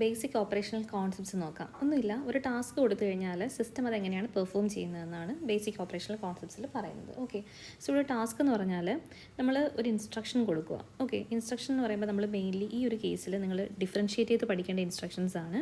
Basic operational concepts നോക്കാം. ഒന്നുമില്ല, ഒരു ടാസ്ക് കൊടുത്തു കഴിഞ്ഞാൽ സിസ്റ്റം അതെങ്ങനെയാണ് പെർഫോം ചെയ്യുന്നതെന്നാണ് ബേസിക് ഓപ്പറേഷണൽ കോൺസെപ്റ്റ്സിൽ പറയുന്നത്. ഓക്കെ, സോ ഇവിടെ ടാസ്ക് എന്ന് പറഞ്ഞാൽ നമ്മൾ ഒരു ഇൻസ്ട്രക്ഷൻ കൊടുക്കുക. ഓക്കെ, ഇൻസ്ട്രക്ഷൻ എന്ന് പറയുമ്പോൾ നമ്മൾ മെയിൻലി ഈ ഒരു കേസിൽ നിങ്ങൾ ഡിഫറൻഷ്യേറ്റ് ചെയ്ത് പഠിക്കേണ്ട ഇൻസ്ട്രക്ഷൻസ് ആണ്.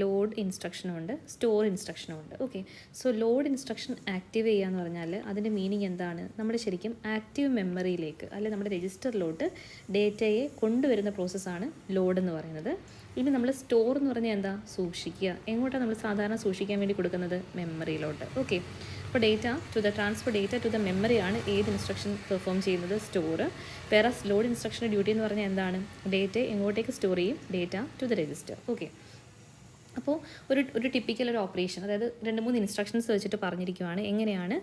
ലോഡ് ഇൻസ്ട്രക്ഷനും ഉണ്ട്, സ്റ്റോർ ഇൻസ്ട്രക്ഷനും ഉണ്ട്. Okay, so load instruction active ചെയ്യുക എന്ന് പറഞ്ഞാൽ അതിൻ്റെ മീനിങ് എന്താണ്? നമ്മുടെ ശരിക്കും ആക്റ്റീവ് മെമ്മറിയിലേക്ക് അല്ലെങ്കിൽ നമ്മുടെ രജിസ്റ്ററിലോട്ട് ഡേറ്റയെ കൊണ്ടുവരുന്ന പ്രോസസ്സാണ് ലോഡ് എന്ന് പറയുന്നത്. ഇനി നമ്മൾ സ്റ്റോർ എന്ന് പറഞ്ഞാൽ എന്താ? സൂക്ഷിക്കുക. എങ്ങോട്ടാണ് നമ്മൾ സാധാരണ സൂക്ഷിക്കാൻ വേണ്ടി കൊടുക്കുന്നത്? മെമ്മറിയിലോട്ട്. ഓക്കെ, അപ്പോൾ ട്രാൻസ്ഫർ ഡേറ്റ ടു ദ മെമ്മറിയാണ് ഏത് ഇൻസ്ട്രക്ഷൻ പെർഫോം ചെയ്യുന്നത്? സ്റ്റോർ. വേറെ ലോഡ് ഇൻസ്ട്രക്ഷൻ്റെ ഡ്യൂട്ടി എന്ന് പറഞ്ഞാൽ എന്താണ്? ഡേറ്റ എങ്ങോട്ടേക്ക് സ്റ്റോർ ചെയ്യും? Data to the register. Okay, അപ്പോൾ ഒരു ടിപ്പിക്കൽ ഒരു ഓപ്പറേഷൻ, അതായത് 2-3 ഇൻസ്ട്രക്ഷൻസ് വെച്ചിട്ട് പറഞ്ഞിരിക്കുകയാണ്. എങ്ങനെയാണ്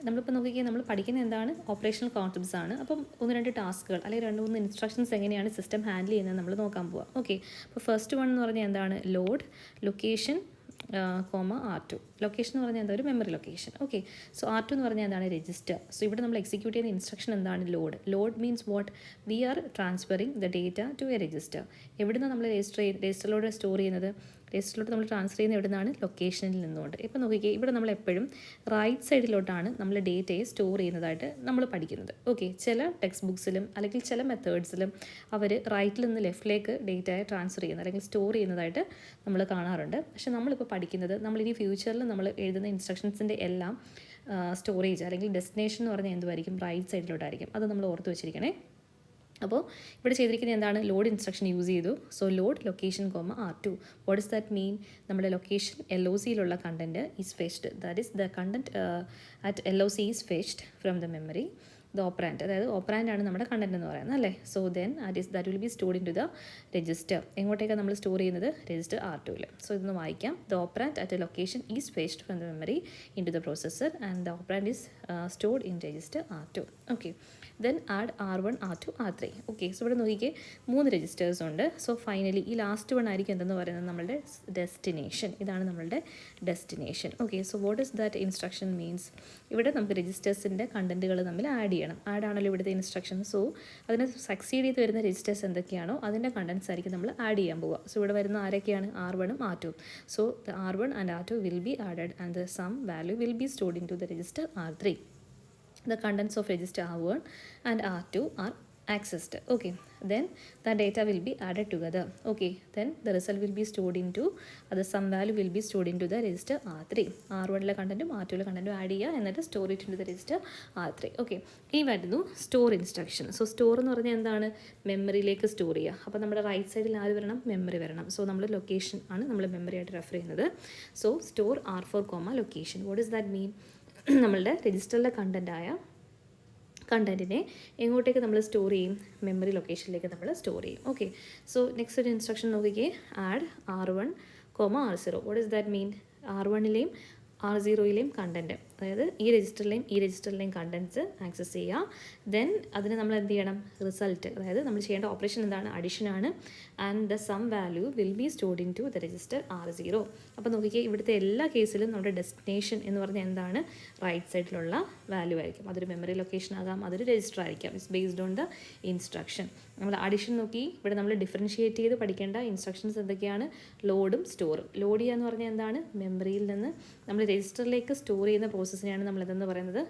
നമ്മളിപ്പോൾ നോക്കിയാൽ നമ്മൾ പഠിക്കുന്നത് എന്താണ്? ഓപ്പറേഷണൽ കോൺസെപ്റ്റ്സ് ആണ്. അപ്പം 1-2 ടാസ്കുകൾ അല്ലെങ്കിൽ 2-3 ഇൻസ്ട്രക്ഷൻസ് എങ്ങനെയാണ് സിസ്റ്റം ഹാൻഡിൽ ചെയ്യുന്നത് നമ്മൾ നോക്കാൻ പോവാം. ഓക്കെ, അപ്പോൾ ഫസ്റ്റ് വൺ എന്ന് പറഞ്ഞാൽ എന്താണ്? Load location R2. ലൊക്കേഷൻ എന്ന് പറഞ്ഞാൽ എന്താ? ഒരു memory location. Okay, so R2 എന്ന് പറഞ്ഞാൽ എന്താണ്? രജിസ്റ്റർ. സോ ഇവിടെ നമ്മൾ എക്സിക്യൂട്ട് ചെയ്യുന്ന ഇൻസ്ട്രക്ഷൻ എന്താണ്? Load means what? We are transferring the data to a register. എവിടുന്നാണ് നമ്മൾ രജിസ്റ്ററിലോട്ട് സ്റ്റോർ ചെയ്യുന്നത്? രജിസ്റ്ററിലോട്ട് നമ്മൾ ട്രാൻസ്ഫർ ചെയ്യുന്ന എവിടുന്നാണ്? ലൊക്കേഷനിൽ നിന്നുകൊണ്ട്. ഇപ്പോൾ നോക്കിക്കേ, ഇവിടെ നമ്മൾ എപ്പോഴും റൈറ്റ് സൈഡിലോട്ടാണ് നമ്മൾ ഡേറ്റയെ സ്റ്റോർ ചെയ്യുന്നതായിട്ട് നമ്മൾ പഠിക്കുന്നത്. ഓക്കെ, ചില ടെക്സ്റ്റ് ബുക്സിലും അല്ലെങ്കിൽ ചില മെത്തേഡ്സിലും അവർ റൈറ്റിൽ നിന്ന് ലെഫ്റ്റിലേക്ക് ഡേറ്റയെ ട്രാൻസ്ഫർ ചെയ്യുന്നത് അല്ലെങ്കിൽ സ്റ്റോർ ചെയ്യുന്നതായിട്ട് നമ്മൾ കാണാറുണ്ട്. പക്ഷേ നമ്മളിപ്പോൾ പഠിക്കുന്നത്, നമ്മളിനി ഫ്യൂച്ചറിൽ നമ്മൾ എഴുതുന്ന ഇൻസ്ട്രക്ഷൻസിൻ്റെ എല്ലാം സ്റ്റോറേജ് അല്ലെങ്കിൽ ഡെസ്റ്റിനേഷൻ എന്ന് പറഞ്ഞാൽ എന്തുമായിരിക്കും? റൈറ്റ് സൈഡിലോട്ടായിരിക്കും. അത് നമ്മൾ ഓർത്ത് വെച്ചിരിക്കണേ. അപ്പോൾ ഇവിടെ ചെയ്തിരിക്കുന്നത് എന്താണ്? ലോഡ് ഇൻസ്ട്രക്ഷൻ യൂസ് ചെയ്തു. So load location R2. What is that mean? നമ്മുടെ ലൊക്കേഷൻ LOCയിലുള്ള content is fetched. That is the content at LOC is fetched from the memory. The operand, അതായത് ഓപ്പറാൻഡ് ആണ് നമ്മുടെ കണ്ടൻറ്റ് എന്ന് പറയുന്നത് അല്ലേ. So then that will be stored in to the register. എങ്ങോട്ടേക്കാണ് നമ്മൾ സ്റ്റോർ ചെയ്യുന്നത്? രജിസ്റ്റർ R2ൽ. സോ ഇതൊന്ന് വായിക്കാം. The operand at a location is fetched from the memory in to the processor and the operand is stored in register R2. Okay, then add R1 R2 R3. Okay, so ഇവിടെ നോക്കിക്കേ 3 registers ഉണ്ട്. So finally ഈ last one ആയിരിക്കും എന്തെന്ന് പറയുന്നത്? നമ്മളുടെ destination. ഇതാണ് നമ്മളുടെ destination. Okay, so what is that instruction means? ഇവിടെ നമുക്ക് രജിസ്റ്റേഴ്സിൻ്റെ കണ്ടൻറ്റുകൾ തമ്മിൽ ആഡ് ചെയ്യണം. ആഡ് ആണല്ലോ ഇവിടുത്തെ ഇൻസ്ട്രക്ഷൻ. സോ അതിന് സക്സീഡ് ചെയ്ത് വരുന്ന രജിസ്റ്റേഴ്സ് എന്തൊക്കെയാണോ അതിൻ്റെ കണ്ടൻറ്റ്സ് ആയിരിക്കും നമ്മൾ ആഡ് ചെയ്യാൻ പോവുക. സോ ഇവിടെ വരുന്ന ആരൊക്കെയാണ്? R1ഉം R2. So the R1 and R2 will be added and the sum value will be stored in to the register R3. The contents of register R1 and R2 are accessed. Okay, then the data will be added together. Okay, then the result will be stored into the sum value will be stored into the register R3. R1 കണ്ടന്റും R2 കണ്ടന്റും add ചെയ്യുക, എന്നിട്ട് store it in to the register R3. Okay, ഈ വരുന്നു store instruction. So store എന്ന് പറഞ്ഞാൽ എന്താണ്? മെമ്മറിയിലേക്ക് സ്റ്റോർ ചെയ്യുക. അപ്പോൾ നമ്മുടെ റൈറ്റ് സൈഡിൽ ആര് വരണം? മെമ്മറി വരണം. സോ നമ്മൾ ലൊക്കേഷൻ ആണ് നമ്മൾ മെമ്മറി ആയിട്ട് റെഫർ ചെയ്യുന്നത്. So store R4, location. What is that മീൻ? നമ്മളുടെ രജിസ്റ്ററിലെ കണ്ടൻറ്റിനെ എങ്ങോട്ടേക്ക് നമ്മൾ സ്റ്റോർ ചെയ്യും? മെമ്മറി ലൊക്കേഷനിലേക്ക് നമ്മൾ സ്റ്റോർ ചെയ്യും. ഓക്കെ, സോ നെക്സ്റ്റ് ഒരു ഇൻസ്ട്രക്ഷൻ നോക്കിക്കേ. Add R1, R0. What is that mean? R1ലെയും R0യിലെയും കണ്ടൻറ്റ്, അതായത് ഈ രജിസ്റ്ററിലെയും കണ്ടൻറ്റ്സ് ആക്സസ് ചെയ്യുക. ദെൻ അതിന് നമ്മൾ എന്ത് ചെയ്യണം? റിസൾട്ട്, അതായത് നമ്മൾ ചെയ്യേണ്ട ഓപ്പറേഷൻ എന്താണ്? അഡിഷനാണ്. And the sum value will be stored in to the register R0. അപ്പോൾ നോക്കിക്കേ, ഇവിടുത്തെ എല്ലാ കേസിലും നമ്മുടെ ഡെസ്റ്റിനേഷൻ എന്ന് പറഞ്ഞാൽ എന്താണ്? റൈറ്റ് സൈഡിലുള്ള വാല്യൂ ആയിരിക്കും. അതൊരു മെമ്മറി ലൊക്കേഷൻ ആകാം, അതൊരു രജിസ്റ്റർ ആയിരിക്കാം. It's based on the instruction. നമ്മൾ അഡിഷൻ നോക്കി, ഇവിടെ നമ്മൾ ഡിഫറൻഷ്യേറ്റ് ചെയ്ത് പഠിക്കേണ്ട ഇൻസ്ട്രക്ഷൻസ് എന്തൊക്കെയാണ്? ലോഡും സ്റ്റോറും. ലോഡ് ചെയ്യുക എന്ന് പറഞ്ഞാൽ എന്താണ്? മെമ്മറിയിൽ നിന്ന് നമ്മൾ രജിസ്റ്ററിലേക്ക് സ്റ്റോർ ചെയ്യുന്ന പ്രോസസ്സിനെയാണ് നമ്മൾ ഇതെന്ന് പറയുന്നത്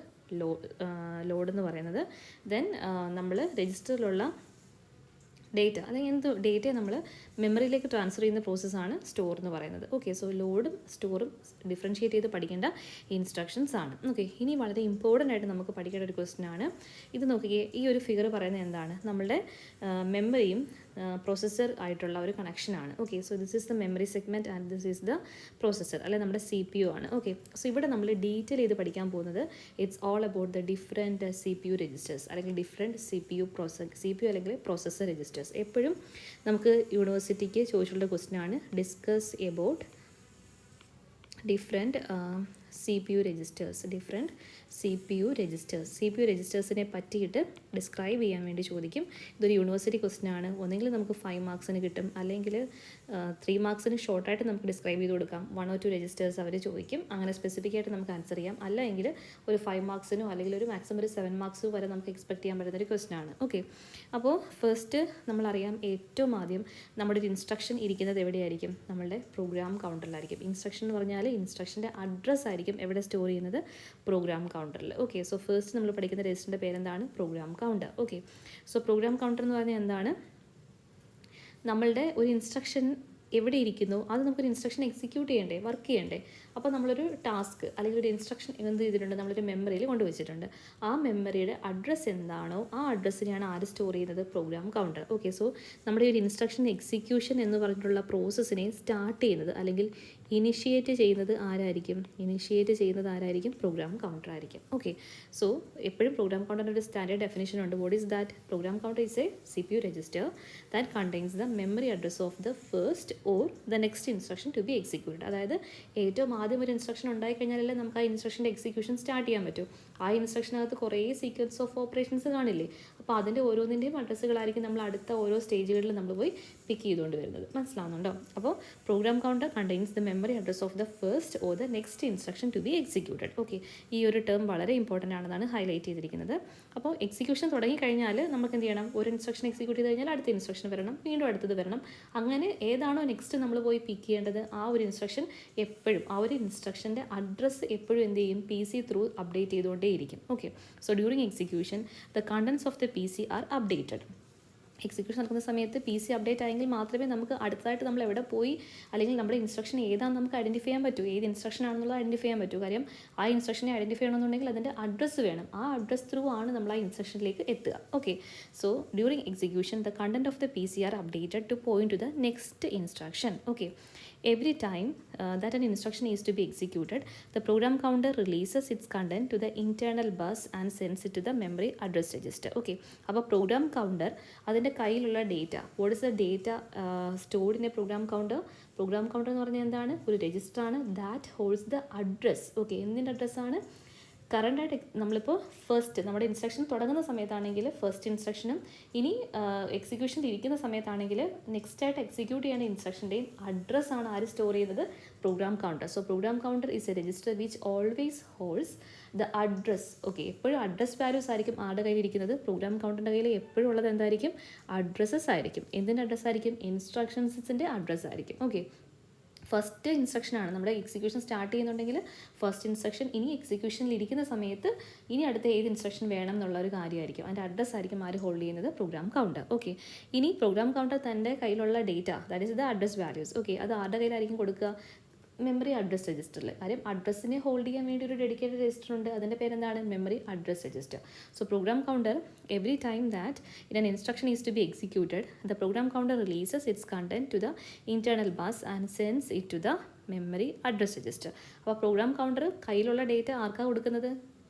ലോഡ് എന്ന് പറയുന്നത്. ദെൻ നമ്മൾ രജിസ്റ്ററിലുള്ള ഡേറ്റ അല്ലെങ്കിൽ ഡേറ്റയെ നമ്മൾ മെമ്മറിയിലേക്ക് ട്രാൻസ്ഫർ ചെയ്യുന്ന പ്രോസസ്സാണ് സ്റ്റോർ എന്ന് പറയുന്നത്. ഓക്കെ, സോ ലോഡും സ്റ്റോറും ഡിഫറൻഷ്യേറ്റ് ചെയ്ത് പഠിക്കേണ്ട ഇൻസ്ട്രക്ഷൻസ് ആണ്. ഓക്കെ, ഇനി വളരെ ഇമ്പോർട്ടൻ്റ് ആയിട്ട് നമുക്ക് പഠിക്കേണ്ട ഒരു ക്വസ്റ്റ്യൻ ആണ് ഇത്. നോക്കിയേ, ഈ ഒരു ഫിഗർ പറയുന്നത് എന്താണ്? നമ്മളുടെ മെമ്മറിയും പ്രോസസ്സർ ആയിട്ടുള്ള ഒരു കണക്ഷനാണ്. Okay, so this is the memory segment and this is the processor, അല്ലെങ്കിൽ നമ്മുടെ CPU ആണ്. ഓക്കെ, സോ ഇവിടെ നമ്മൾ ഡീറ്റെയിൽ ചെയ്ത് പഠിക്കാൻ പോകുന്നത് it's all about the different CPU registers അല്ലെങ്കിൽ ഡിഫറെൻറ്റ് CPU അല്ലെങ്കിൽ പ്രോസസ്സർ രജിസ്റ്റേഴ്സ്. എപ്പോഴും നമുക്ക് യൂണിവേഴ്സിറ്റിക്ക് ചോദിച്ചിട്ടുള്ള ക്വസ്റ്റ്യൻ ആണ് discuss about different CPU registers, different CPU registers. CPU registersനെ പറ്റിയിട്ട് ഡിസ്ക്രൈബ് ചെയ്യാൻ വേണ്ടി ചോദിക്കും. ഇതൊരു യൂണിവേഴ്സിറ്റി ക്വസ്റ്റ്യൻ ആണ്. ഒന്നെങ്കിൽ നമുക്ക് 5 മാർക്സിന് കിട്ടും, അല്ലെങ്കിൽ 3 മാർക്സിന് ഷോർട്ടായിട്ട് നമുക്ക് ഡിസ്ക്രൈബ് ചെയ്ത് കൊടുക്കാം. 1 or 2 രജിസ്റ്റേഴ്സ് അവർ ചോദിക്കും. അങ്ങനെ സ്പെസിഫിക് ആയിട്ട് നമുക്ക് ആൻസർ ചെയ്യാം. അല്ലെങ്കിൽ ഒരു 5 മാർക്സിനോ അല്ലെങ്കിൽ ഒരു മാക്സിമം ഒരു 7 മാർക്സ് വരെ നമുക്ക് എക്സ്പെക്ട് ചെയ്യാൻ പറ്റുന്ന ഒരു ക്വസ്റ്റ്യൻ ആണ്. ഓക്കെ, അപ്പോൾ ഫസ്റ്റ് നമ്മളറിയാം, ഏറ്റവും ആദ്യം നമ്മുടെ ഒരു ഇൻസ്ട്രക്ഷൻ ഇരിക്കുന്നത് എവിടെയായിരിക്കും? നമ്മളുടെ പ്രോഗ്രാം കൗണ്ടറിലായിരിക്കും. ഇൻസ്ട്രക്ഷൻ എന്ന് പറഞ്ഞാൽ ഇൻസ്ട്രക്ഷൻ്റെ അഡ്രസ്സ് ആയിരിക്കും എവിടെ സ്റ്റോർ ചെയ്യുന്നത്? പ്രോഗ്രാം കൗണ്ടറിൽ. ഓക്കെ, സോ ഫസ്റ്റ് നമ്മൾ പഠിക്കുന്ന രജിസ്റ്ററിൻ്റെ പേരെന്താണ്? Programme counter. Okay, so program counter എന്ന് പറഞ്ഞാൽ എന്താണ്? നമ്മളുടെ ഒരു ഇൻസ്ട്രക്ഷൻ എവിടെ ഇരിക്കുന്നു അത് നമുക്കൊരു ഇൻസ്ട്രക്ഷൻ എക്സിക്യൂട്ട് ചെയ്യണ്ടേ, വർക്ക് ചെയ്യണ്ടേ. അപ്പോൾ നമ്മളൊരു ടാസ്ക് അല്ലെങ്കിൽ ഒരു ഇൻസ്ട്രക്ഷൻ എന്ത് ചെയ്തിട്ടുണ്ട്? നമ്മളൊരു മെമ്മറിയിൽ കൊണ്ടുവച്ചിട്ടുണ്ട്. ആ മെമ്മറിയുടെ അഡ്രസ്സ് എന്താണോ ആ അഡ്രസ്സിനെയാണ് ആര് സ്റ്റോർ ചെയ്യുന്നത്? Programme counter. ഓക്കെ, സോ നമ്മുടെ ഒരു ഇൻസ്ട്രക്ഷൻ എക്സിക്യൂഷൻ എന്ന് പറഞ്ഞിട്ടുള്ള പ്രോസസ്സിനെ സ്റ്റാർട്ട് ചെയ്യുന്നത് അല്ലെങ്കിൽ ഇനിഷ്യേറ്റ് ചെയ്യുന്നത് ആരായിരിക്കും? പ്രോഗ്രാം കൗണ്ടർ ആയിരിക്കും. ഓക്കെ, സോ എപ്പോഴും പ്രോഗ്രാം കൗണ്ടറിൻ്റെ ഒരു സ്റ്റാൻഡേർഡ് ഡെഫിനേഷൻ ഉണ്ട്. What is that? Program counter is a CPU register that contains the memory address of the first or the next instruction to be executed. അതായത് ഏറ്റവും ആദ്യം ഒരു instruction ഉണ്ടായിക്കഴിഞ്ഞാലല്ലേ നമുക്ക് ആ ഇൻസ്ട്രക്ഷൻ്റെ എക്സിക്യൂഷൻ സ്റ്റാർട്ട് ചെയ്യാൻ പറ്റും. ആ ഇൻസ്ട്രക്ഷനകത്ത് കുറേ സീക്വൻസ് ഓഫ് ഓപ്പറേഷൻസ് കാണില്ലേ? അപ്പോൾ അതിൻ്റെ ഓരോന്നിൻ്റെയും അഡ്രസ്സുകളായിരിക്കും നമ്മൾ അടുത്ത ഓരോ സ്റ്റേജുകളിൽ നമ്മൾ പോയി പിക്ക് ചെയ്തുകൊണ്ട് വരുന്നത്. മനസ്സിലാവുന്നുണ്ടോ? അപ്പോൾ program counter contains the memory address of the first or the next instruction to be executed. Okay, ഈ ഒരു ടേം വളരെ ഇമ്പോർട്ടൻ്റ് ആണെന്നാണ് ഹൈലൈറ്റ് ചെയ്തിരിക്കുന്നത്. അപ്പോൾ എക്സിക്യൂഷൻ തുടങ്ങിക്കഴിഞ്ഞാൽ നമുക്ക് എന്ത് ചെയ്യണം? ഒരു ഇൻസ്ട്രക്ഷൻ എക്സിക്യൂട്ട് ചെയ്ത് കഴിഞ്ഞാൽ അടുത്ത ഇൻസ്ട്രക്ഷൻ വരണം, വീണ്ടും അടുത്തത് വരണം. അങ്ങനെ ഏതാണോ നെക്സ്റ്റ് നമ്മൾ പോയി പിക്ക് ചെയ്യേണ്ടത് ആ ഒരു ഇൻസ്ട്രക്ഷൻ എപ്പോഴും ആ ഒരു ഇൻസ്ട്രക്ഷൻ്റെ അഡ്രസ്സ് എപ്പോഴും എന്ത് ചെയ്യും? PC ത്രൂ അപ്ഡേറ്റ് ചെയ്തുകൊണ്ടേയിരിക്കും. Okay, so during execution the contents of the PC are updated. Execution നടക്കുന്ന സമയത്ത് PC അപ്ഡേറ്റ് ആയെങ്കിൽ മാത്രമേ നമുക്ക് അടുത്തതായിട്ട് നമ്മൾ എവിടെ പോയി അല്ലെങ്കിൽ നമ്മുടെ ഇൻസ്ട്രക്ഷൻ ഏതാണെന്ന് നമുക്ക് ഐഡൻറ്റിഫൈ ചെയ്യാൻ പറ്റൂ. ഏത് ഇൻസ്ട്രക്ഷൻ ആണെന്നുള്ളത് ഐഡൻറ്റിഫൈ ചെയ്യാൻ പറ്റൂ. കാര്യം ആ ഇൻസ്ട്രക്ഷനെ ഐഡൻറ്റിഫൈ ചെയ്യണമെന്നുണ്ടെങ്കിൽ അതിൻ്റെ അഡ്രസ്സ് വേണം. ആ അഡ്രസ് ത്രൂ ആണ് നമ്മൾ ആ ഇൻസ്ട്രക്ഷനിലേക്ക് എത്തുക. Okay, so during execution the content of the PC are updated to point to the next instruction. Okay, every time that an instruction is to be executed, the program counter releases its content to the internal bus and sends it to the memory address register. Okay, അപ്പോൾ program counter അതിൻ്റെ കയ്യിലുള്ള data, what is the data stored in a program counter? Program counter എന്ന് പറഞ്ഞാൽ എന്താണ്? ഒരു രജിസ്റ്ററാണ് that holds the address. Okay, എന്തിൻ്റെ അഡ്രസ്സാണ്? കറണ്ടായിട്ട് നമ്മളിപ്പോൾ ഫസ്റ്റ് നമ്മുടെ ഇൻസ്ട്രക്ഷൻ തുടങ്ങുന്ന സമയത്താണെങ്കിൽ ഫസ്റ്റ് ഇൻസ്ട്രക്ഷനും ഇനി എക്സിക്യൂഷനിൽ ഇരിക്കുന്ന സമയത്താണെങ്കിൽ നെക്സ്റ്റ് ആയിട്ട് എക്സിക്യൂട്ട് ചെയ്യുന്ന ഇൻസ്ട്രക്ഷൻ്റെയും അഡ്രസ്സാണ് ആര് സ്റ്റോർ ചെയ്യുന്നത്? Program counter. So program counter is A register which always holds the address. Okay, എപ്പോഴും അഡ്രസ് വാല്യൂസ് ആയിരിക്കും ആരുടെ കയ്യിലിരിക്കുന്നത്? പ്രോഗ്രാം കൗണ്ടറിൻ്റെ കയ്യിൽ എപ്പോഴും ഉള്ളത് എന്തായിരിക്കും? അഡ്രസ്സസ് ആയിരിക്കും. എന്തിൻ്റെ അഡ്രസ്സ് ആയിരിക്കും? ഇൻസ്ട്രക്ഷൻസിൻ്റെ അഡ്രസ്സ് ആയിരിക്കും. ഓക്കെ, ഫസ്റ്റ് ഇൻസ്ട്രക്ഷനാണ് നമ്മുടെ എക്സിക്യൂഷൻ സ്റ്റാർട്ട് ചെയ്യുന്നുണ്ടെങ്കിൽ ഫസ്റ്റ് ഇൻസ്ട്രക്ഷൻ ഇനി എക്സിക്യൂഷനിൽ ഇരിക്കുന്ന സമയത്ത് ഇനി അടുത്ത ഏത് ഇൻസ്ട്രക്ഷൻ വേണം എന്നുള്ള ഒരു കാര്യമായിരിക്കും. അതിൻ്റെ അഡ്രസ്സ് ആയിരിക്കും ആര് ഹോൾഡ് ചെയ്യുന്നത്? Programme counter. ഓക്കെ, ഇനി പ്രോഗ്രാം കൗണ്ടർ തൻ്റെ കയ്യിലുള്ള data that is the address values. Okay, അത് ആരുടെ കയ്യിലായിരിക്കും കൊടുക്കുക? മെമ്മറി അഡ്രസ് രജിസ്റ്ററിൽ. കാര്യം അഡ്രസ്സിനെ ഹോൾഡ് ചെയ്യാൻ വേണ്ടി ഒരു ഡെഡിക്കേറ്റഡ് രജിസ്റ്റർ ഉണ്ട്. അതിൻ്റെ പേരെന്താണ്? Memory address register. So program counter every time that in an instruction is to be executed the program counter releases its content to the internal bus and sends it to the memory address register. അപ്പോൾ program counter കയ്യിലുള്ള data ആർക്കാണ് കൊടുക്കുന്നത്?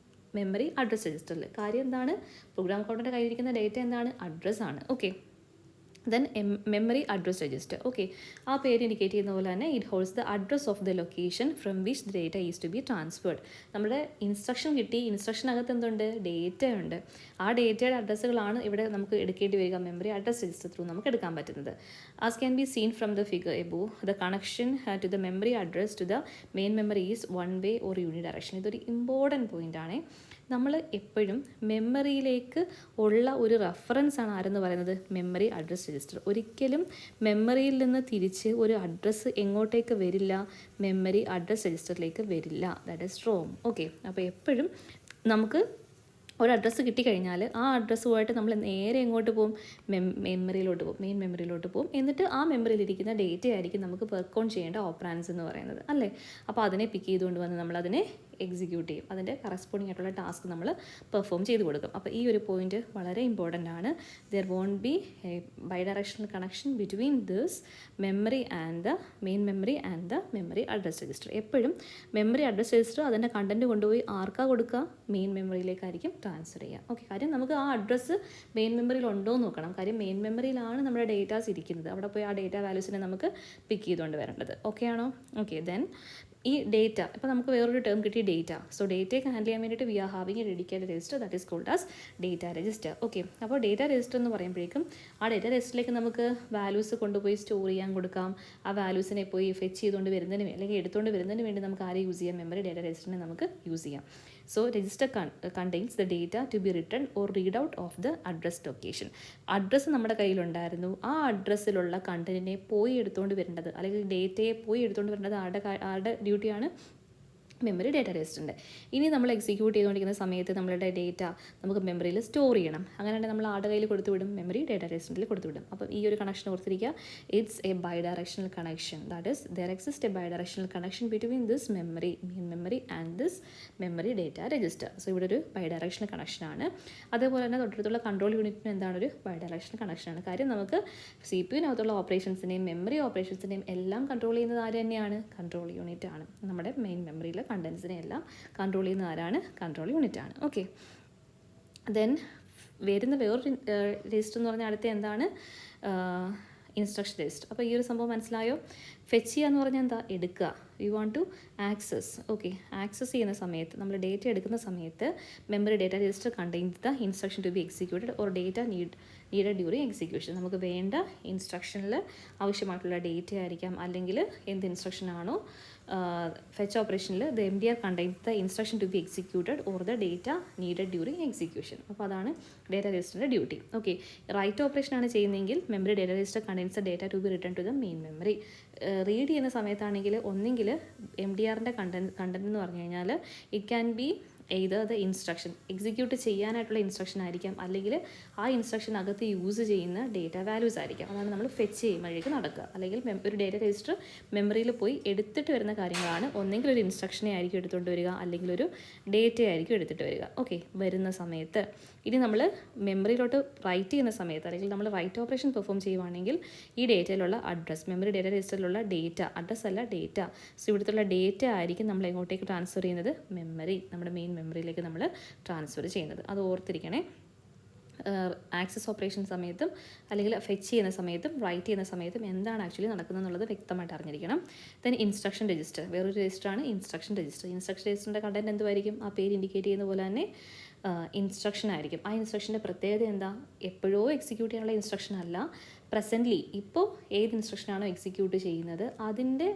Memory address രജിസ്റ്ററിൽ. കാര്യം എന്താണ്? Programme കൗണ്ടറിൻ്റെ കയ്യിലിരിക്കുന്ന data എന്താണ്? അഡ്രസ്സാണ്. Okay, then memory address register. Okay, ആ പേര് ഇൻഡിക്കേറ്റ് ചെയ്യുന്ന പോലെ തന്നെ it holds the address of the location from which the data is to be transferred. നമ്മുടെ ഇൻസ്ട്രക്ഷൻ കിട്ടി, ഇൻസ്ട്രക്ഷനകത്ത് എന്തുണ്ട്? ഡേറ്റ ഉണ്ട്. ആ ഡേറ്റയുടെ അഡ്രസ്സുകളാണ് ഇവിടെ നമുക്ക് എടുക്കേണ്ടി വരിക. മെമ്മറി അഡ്രസ് രജിസ്റ്റർ ത്രൂ നമുക്ക് എടുക്കാൻ പറ്റുന്നത്. As can be seen from the figure above the connection to the memory address to the main memory is one way or uni direction. ഇതൊരു ഇമ്പോർട്ടൻറ്റ് പോയിൻ്റ് ആണ്. നമ്മൾ എപ്പോഴും മെമ്മറിയിലേക്ക് ഉള്ള ഒരു റെഫറൻസ് ആണ് ആരെന്ന് പറയുന്നത്? Memory address register. ഒരിക്കലും മെമ്മറിയിൽ നിന്ന് തിരിച്ച് ഒരു അഡ്രസ്സ് എങ്ങോട്ടേക്ക് വരില്ല? മെമ്മറി അഡ്രസ് രജിസ്റ്ററിലേക്ക് വരില്ല. That is wrong. ഓക്കെ, അപ്പോൾ എപ്പോഴും നമുക്ക് ഒരു അഡ്രസ്സ് കിട്ടിക്കഴിഞ്ഞാൽ ആ അഡ്രസ്സുമായിട്ട് നമ്മൾ നേരെ എങ്ങോട്ട് പോകും? മെമ്മറിയിലോട്ട് പോകും, മെയിൻ മെമ്മറിയിലോട്ട് പോകും. എന്നിട്ട് ആ മെമ്മറിയിലിരിക്കുന്ന ഡേറ്റ ആയിരിക്കും നമുക്ക് വർക്ക് ഓൺ ചെയ്യേണ്ട ഓപ്പറാൻസ് എന്ന് പറയുന്നത്, അല്ലേ? അപ്പോൾ അതിനെ പിക്ക് ചെയ്തുകൊണ്ട് വന്ന് നമ്മളതിനെ എക്സിക്യൂട്ട് ചെയ്യും. അതിൻ്റെ കറസ്പോണ്ടിങ് ആയിട്ടുള്ള ടാസ്ക് നമ്മൾ പെർഫോം ചെയ്ത് കൊടുക്കും. അപ്പോൾ ഈ ഒരു പോയിന്റ് വളരെ ഇമ്പോർട്ടൻ്റ് ആണ്. There won't be a bidirectional connection between this memory and the main memory and the memory address register. എപ്പോഴും മെമ്മറി അഡ്രസ് രജിസ്റ്റർ അതിൻ്റെ കണ്ടൻറ്റ് കൊണ്ടുപോയി ആർക്കാ കൊടുക്കുക? മെയിൻ മെമ്മറിയിലേക്കായിരിക്കും ട്രാൻസ്ഫർ ചെയ്യുക. ഓക്കെ, കാര്യം നമുക്ക് ആ അഡ്രസ്സ് മെയിൻ മെമ്മറിയിൽ ഉണ്ടോ എന്ന് നോക്കണം. കാര്യം മെയിൻ മെമ്മറിയിലാണ് നമ്മുടെ ഡേറ്റാസ് ഇരിക്കുന്നത്. അവിടെ പോയി ആ ഡേറ്റ വാല്യൂസിനെ നമുക്ക് പിക്ക് ചെയ്തുകൊണ്ട് വരേണ്ടത്. ഓക്കെ ആണോ? ഓക്കെ, ദെൻ ഈ ഡേറ്റ ഇപ്പോൾ നമുക്ക് വേറൊരു ടേം കിട്ടി ഡേറ്റ. സോ ഡേറ്റയൊക്കെ ഹാൻഡിൽ ചെയ്യാൻ വേണ്ടിയിട്ട് we are having a dedicated register that is called as data register. Okay, അപ്പോൾ ഡേറ്റ രജിസ്റ്റർ എന്ന് പറയുമ്പോഴേക്കും ആ ഡേറ്റ രജിസ്റ്ററിലേക്ക് നമുക്ക് വാല്യൂസ് കൊണ്ടുപോയി സ്റ്റോർ ചെയ്യാൻ കൊടുക്കാം. ആ വാല്യൂസിനെ പോയി ഫെച്ച് ചെയ്തുകൊണ്ട് വരുന്നതിന് അല്ലെങ്കിൽ എടുത്തുകൊണ്ട് വരുന്നതിന് വേണ്ടി നമുക്ക് ആരെ യൂസ് ചെയ്യാം? മെമ്മറി ഡേറ്റ രജിസ്റ്ററിനെ നമുക്ക് യൂസ് ചെയ്യാം. So register contains the data to be written or read out of the address location. Address നമ്മുടെ കയ്യിലുണ്ടായിരുന്നു, ആ അഡ്രസ്സിലുള്ള കണ്ടന്റിനെ പോയി എടുത്തുകൊണ്ട് വരേണ്ടത് അല്ലെങ്കിൽ ഡേറ്റയെ പോയി എടുത്തുകൊണ്ട് വരേണ്ടത് ആരുടെ ഡ്യൂട്ടിയാണ്? മെമ്മറി ഡേറ്റ രജിസ്റ്ററിൻ്റെ. ഇനി നമ്മൾ എക്സിക്യൂട്ട് ചെയ്തുകൊണ്ടിരിക്കുന്ന സമയത്ത് നമ്മളുടെ ഡേറ്റ നമുക്ക് മെമ്മറിയിൽ സ്റ്റോർ ചെയ്യണം. അങ്ങനെയാണെങ്കിൽ നമ്മൾ ആരുടെ കയ്യിൽ കൊടുത്തു വിടും? മെമ്മറി ഡേറ്റ രജിസ്റ്ററിൽ കൊടുത്തു വിടും. അപ്പം ഈ ഒരു കണക്ഷൻ ഓർത്തിരിക്കുക, it's a bidirectional connection. That is there exist a bidirectional connection between this memory main memory and this memory data register. So ഇവിടെ ഒരു ബൈ ഡയറക്ഷണൽ കണക്ഷനാണ്. അതേപോലെ തന്നെ തൊട്ടടുത്തുള്ള കൺട്രോൾ യൂണിറ്റിന് എന്താണ്? ഒരു ബൈ ഡയറക്ഷണൽ കണക്ഷനാണ്. കാര്യം നമുക്ക് സി പി യുവിനകത്തുള്ള ഓപ്പറേഷൻസിനെയും മെമ്മറി ഓപ്പറേഷൻസിനെയും എല്ലാം കൺട്രോൾ ചെയ്യുന്നത് ആര് തന്നെയാണ്? കൺട്രോൾ യൂണിറ്റ് ആണ്. നമ്മുടെ മെയിൻ മെമ്മറിയിലെ കണ്ടൻസിനെ എല്ലാം കൺട്രോൾ ചെയ്യുന്ന ആരാണ്? കൺട്രോൾ യൂണിറ്റ് ആണ്. ഓക്കെ, ദെൻ വരുന്ന വേറൊരു രജിസ്റ്റർ എന്ന് പറഞ്ഞാൽ അടുത്ത എന്താണ്? Instruction register. അപ്പോൾ ഈ ഒരു സംഭവം മനസ്സിലായോ? ഫെച്ച് ചെയ്യുക എന്ന് പറഞ്ഞാൽ എന്താ? എടുക്കുക. You want to access. Okay, access ചെയ്യുന്ന സമയത്ത് നമ്മൾ ഡേറ്റ എടുക്കുന്ന സമയത്ത് memory data register contains the instruction to be executed or data needed during execution. നമുക്ക് വേണ്ട ഇൻസ്ട്രക്ഷനിൽ ആവശ്യമായിട്ടുള്ള ഡേറ്റ ആയിരിക്കാം, അല്ലെങ്കിൽ എന്ത് ഇൻസ്ട്രക്ഷനാണോ ഫെച്ച് ഓപ്പറേഷനിൽ the M D R contains the instruction to be executed or the data needed during execution. അപ്പോൾ അതാണ് ഡേറ്റ രജിസ്റ്ററിൻ്റെ ഡ്യൂട്ടി. ഓക്കെ, റൈറ്റ് ഓപ്പറേഷനാണ് ചെയ്യുന്നതെങ്കിൽ memory data register contains the data to be return to the main memory. Read ചെയ്യുന്ന സമയത്താണെങ്കിൽ ഒന്നെങ്കിൽ M D ആറിൻ്റെ content എന്ന് പറഞ്ഞു കഴിഞ്ഞാൽ it can be either the instruction execute ചെയ്യാനായിട്ടുള്ള ഇൻസ്ട്രക്ഷൻ ആയിരിക്കാം, അല്ലെങ്കിൽ ആ ഇൻസ്ട്രക്ഷനകത്ത് യൂസ് ചെയ്യുന്ന ഡേറ്റ വാല്യൂസ് ആയിരിക്കാം. അതാണ് നമ്മൾ ഫെച്ച് ചെയ്യുമ്പോഴേക്ക് നടക്കുക. അല്ലെങ്കിൽ ഒരു ഡേറ്റ രജിസ്റ്റർ മെമ്മറിയിൽ പോയി എടുത്തിട്ട് വരുന്ന കാര്യങ്ങളാണ്. ഒന്നെങ്കിൽ ഒരു ഇൻസ്ട്രക്ഷനെ ആയിരിക്കും എടുത്തുകൊണ്ട് വരിക, അല്ലെങ്കിൽ ഒരു ഡേറ്റ ആയിരിക്കും എടുത്തിട്ട് വരിക. ഓക്കെ, വരുന്ന സമയത്ത് ഇനി നമ്മൾ മെമ്മറിയിലോട്ട് റൈറ്റ് ചെയ്യുന്ന സമയത്ത് അല്ലെങ്കിൽ നമ്മൾ റൈറ്റ് ഓപ്പറേഷൻ പെർഫോം ചെയ്യുവാണെങ്കിൽ ഈ ഡേറ്റയിലുള്ള അഡ്രസ്സ് മെമ്മറി ഡേറ്റ രജിസ്റ്ററിലുള്ള ഡേറ്റ, അഡ്രസ്സ് അല്ല ഡേറ്റ, സോ ഇവിടുത്തെ ഡേറ്റ ആയിരിക്കും നമ്മൾ എങ്ങോട്ടേക്ക് ട്രാൻസ്ഫർ ചെയ്യുന്നത്? മെമ്മറി, നമ്മുടെ മെയിൻ മെമ്മറിയിലേക്ക് നമ്മൾ ട്രാൻസ്ഫർ ചെയ്യുന്നത്. അത് ഓർത്തിരിക്കണേ. ആക്സസ് ഓപ്പറേഷൻ സമയത്തും അല്ലെങ്കിൽ ഫെച്ച് ചെയ്യുന്ന സമയത്തും റൈറ്റ് ചെയ്യുന്ന സമയത്തും എന്താണ് ആക്ച്വലി നടക്കുന്നത് എന്നുള്ളത് വ്യക്തമായിട്ട് അറിഞ്ഞിരിക്കണം. ദെൻ ഇൻസ്ട്രക്ഷൻ രജിസ്റ്റർ, വേറൊരു രജിസ്റ്ററാണ് ഇൻസ്ട്രക്ഷൻ രജിസ്റ്റർ. ഇൻസ്ട്രക്ഷൻ രജിസ്റ്ററിൻ്റെ കണ്ടന്റ് എന്തുമായിരിക്കും? ആ പേര് ഇൻഡിക്കേറ്റ് ചെയ്യുന്ന പോലെ തന്നെ ഇൻസ്ട്രക്ഷൻ ആയിരിക്കും. ആ ഇൻസ്ട്രക്ഷൻ്റെ പ്രത്യേകത എന്താ? എപ്പോഴോ എക്സിക്യൂട്ട് ചെയ്യാനുള്ള ഇൻസ്ട്രക്ഷൻ അല്ല, പ്രസൻ്റ്ലി ഇപ്പോൾ ഏത് ഇൻസ്ട്രക്ഷനാണോ എക്സിക്യൂട്ട് ചെയ്യുന്നത് അതിൻ്റെ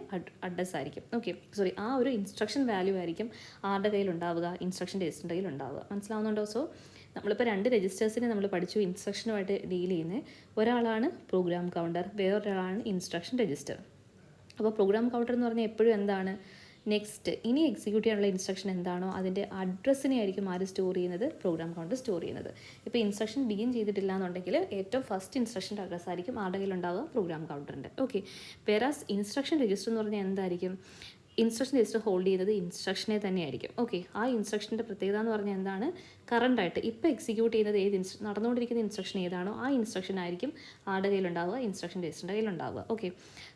അഡ്രസ്സ് ആയിരിക്കും. ഓക്കെ, സോറി, ആ ഒരു ഇൻസ്ട്രക്ഷൻ വാല്യൂ ആയിരിക്കും ആരുടെ കയ്യിലുണ്ടാവുക? ഇൻസ്ട്രക്ഷൻ രജിസ്റ്ററിൻ്റെ കയ്യിലുണ്ടാവുക. മനസ്സിലാവുന്നുണ്ടോ? സോ നമ്മളിപ്പോൾ രണ്ട് രജിസ്റ്റേഴ്സിനെ നമ്മൾ പഠിച്ചു ഇൻസ്ട്രക്ഷനുമായിട്ട് ഡീൽ ചെയ്യുന്നത്. ഒരാളാണ് പ്രോഗ്രാം കൗണ്ടർ, വേറൊരാളാണ് ഇൻസ്ട്രക്ഷൻ രജിസ്റ്റർ. അപ്പോൾ പ്രോഗ്രാം കൗണ്ടർ എന്ന് പറഞ്ഞാൽ എപ്പോഴും എന്താണ്? നെക്സ്റ്റ് ഇനി എക്സിക്യൂട്ട് ചെയ്യാനുള്ള ഇൻസ്ട്രക്ഷൻ എന്താണോ അതിൻ്റെ അഡ്രസ്സിനെ ആയിരിക്കും ആര് സ്റ്റോർ ചെയ്യുന്നത്? പ്രോഗ്രാം കൗണ്ടർ സ്റ്റോർ ചെയ്യുന്നത്. ഇപ്പോൾ ഇൻസ്ട്രക്ഷൻ ബിഗിൻ ചെയ്തിട്ടില്ല എന്നുണ്ടെങ്കിൽ ഏറ്റവും ഫസ്റ്റ് ഇൻസ്ട്രക്ഷൻ്റെ അഡ്രസ്സ് ആയിരിക്കും ആരുടെ കയ്യിലുണ്ടാവുക? പ്രോഗ്രാം കൗണ്ടറിൻ്റെ. ഓക്കെ, വേറാസ് ഇൻസ്ട്രക്ഷൻ രജിസ്റ്റർ എന്ന് പറഞ്ഞാൽ എന്തായിരിക്കും? ഇൻസ്ട്രക്ഷൻ രജിസ്റ്റർ ഹോൾഡ് ചെയ്യുന്നത് ഇൻസ്ട്രക്ഷനെ തന്നെയായിരിക്കും. ഓക്കെ, ആ ഇൻസ്ട്രക്ഷൻ്റെ പ്രത്യേകത എന്ന് പറഞ്ഞാൽ എന്താണ്? കറണ്ടായിട്ട് ഇപ്പോൾ എക്സിക്യൂട്ട് ചെയ്യുന്നത് നടന്നുകൊണ്ടിരിക്കുന്ന ഇൻസ്ട്രക്ഷൻ ഏതാണോ ആ ഇൻസ്ട്രക്ഷൻ ആയിരിക്കും ആരുടെ കയ്യിലുണ്ടാവുക? ഇൻസ്ട്രക്ഷൻ രജിസ്റ്ററിൻ്റെ കയ്യിലുണ്ടാവുക. Okay,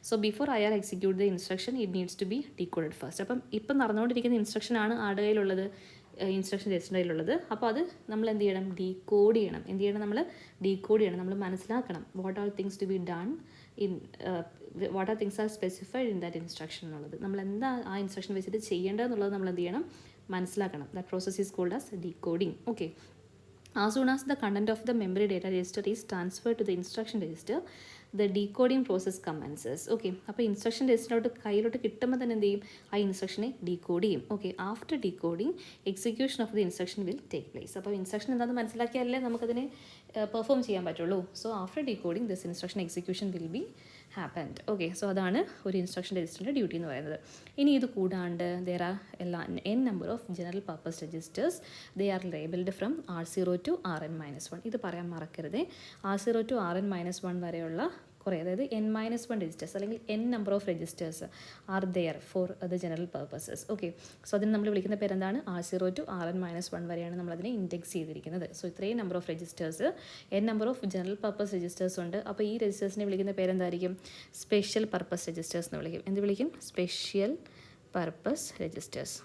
so before I R execute the instruction it needs to be decoded first. അപ്പം ഇപ്പം നടന്നുകൊണ്ടിരിക്കുന്ന ഇൻസ്ട്രക്ഷനാണ് ആരുടെ കയ്യിലുള്ളത്? ഇൻസ്ട്രക്ഷൻ രജിസ്റ്ററിൻ്റെ കയ്യിലുള്ളത്. അപ്പോൾ അത് നമ്മൾ എന്ത് ചെയ്യണം? ഡീകോഡ് ചെയ്യണം. എന്ത് ചെയ്യണം? നമ്മൾ ഡീകോഡ് ചെയ്യണം. നമ്മൾ മനസ്സിലാക്കണം what are things to be done in what are things are specified in that instruction എന്നുള്ളത്. നമ്മൾ എന്താ ആ ഇൻസ്ട്രക്ഷൻ വെച്ചിട്ട് ചെയ്യേണ്ടതെന്നുള്ളത് നമ്മൾ എന്ത് ചെയ്യണം? മനസ്സിലാക്കണം. That process is called as decoding. Okay, as soon as the content of the memory data register is transferred to the instruction register, the decoding process commences. Okay, അപ്പോൾ ഇൻസ്ട്രക്ഷൻ രജിസ്റ്ററിലോട്ട് കയ്യിലോട്ട് കിട്ടുമ്പോൾ തന്നെ എന്ത് ചെയ്യും? ആ ഇൻസ്ട്രക്ഷനെ ഡീകോഡ് ചെയ്യും. Okay, after decoding execution of the instruction will take place. അപ്പോൾ instruction എന്താണെന്ന് മനസ്സിലാക്കിയാലേ നമുക്കതിനെ പെർഫോം ചെയ്യാൻ പറ്റുള്ളൂ. So after decoding this instruction execution will be happened. Okay, so അതാണ് ഒരു ഇൻസ്ട്രക്ഷൻ രജിസ്റ്ററിൻ്റെ ഡ്യൂട്ടി എന്ന് പറയുന്നത്. ഇനി ഇത് കൂടാണ്ട് there are n number of general purpose registers. They are labelled from R0 to Rn-1. ഇത് പറയാൻ മറക്കരുത്. R0 to Rn-1 വരെയുള്ള കുറേ, അതായത് n-1 രജിസ്റ്റേഴ്സ് അല്ലെങ്കിൽ n number of registers are there for the general purposes. Okay, so അതിന് നമ്മൾ വിളിക്കുന്ന പേരെന്താണ്? R0 to Rn-1 വരെയാണ് നമ്മളതിനെ ഇൻഡെക്സ് ചെയ്തിരിക്കുന്നത്. സോ ഇത്രയും number of registers, n number of general purpose registers ഉണ്ട്. അപ്പോൾ ഈ രജിസ്റ്റേഴ്സിനെ വിളിക്കുന്ന പേരെന്തായിരിക്കും? സ്പെഷ്യൽ പർപ്പസ് രജിസ്റ്റേഴ്സ് എന്ന് വിളിക്കും. എന്ത് വിളിക്കും? Special purpose registers.